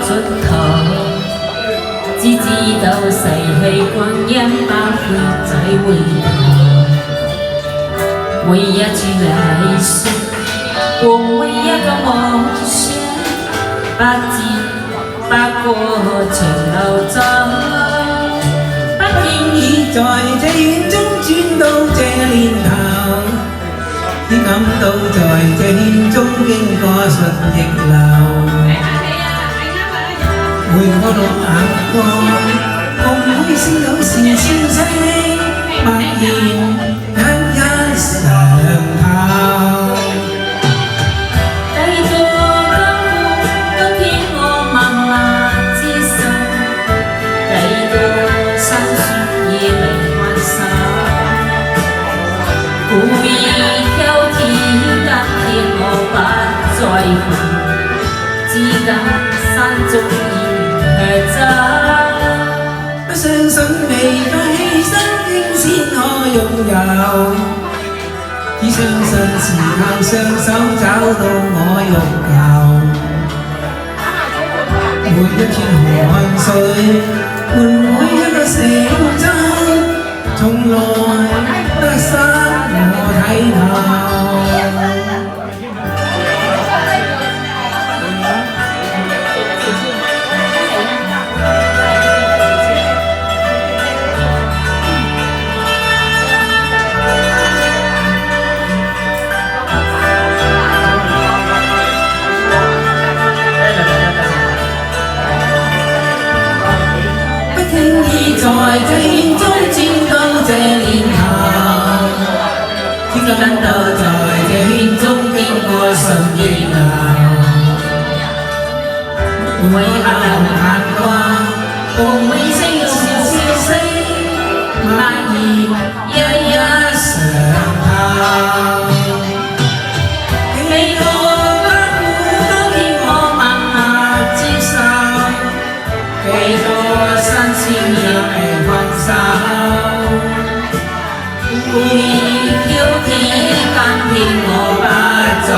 盡頭，只知道逝去光陰不會再回頭，每一串淚水和每一個夢想，不知不過長流走，不經意在這圈中轉到這年頭，只感到在這圈中經過順逆流。每個落眼光，夢會升到時消息，默然一上頭。繼續今天我默默接受，繼續辛酸夜嚟還手，故意挑剔今天我不在乎，只等山中不相信未夠犧牲經先可擁有，只相信時候雙手找到我欲求。每一串汗水換每一個成就，從來得失我睇透。在這圈中轉到這年頭，只感到在這圈中經過順逆流。每刻流眼光，共每聲笑笑聲，默然一上頭。你我不顧當天我默默接受，幾多辛酸故意挑剔，今天我不在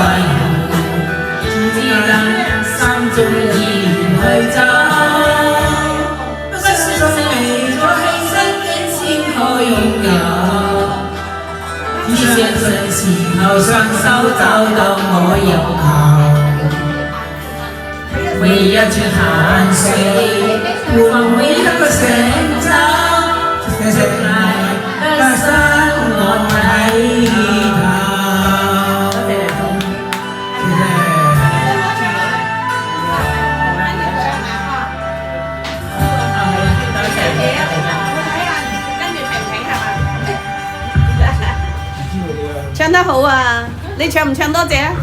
乎，只等心中意願去走。不相信未再犧牲竟先可擁有，只相信時候雙手找到我欲求。每一串汗水換每一個成就，這食來得失我睇透。唱得好啊！你唱唔唱多謝啊？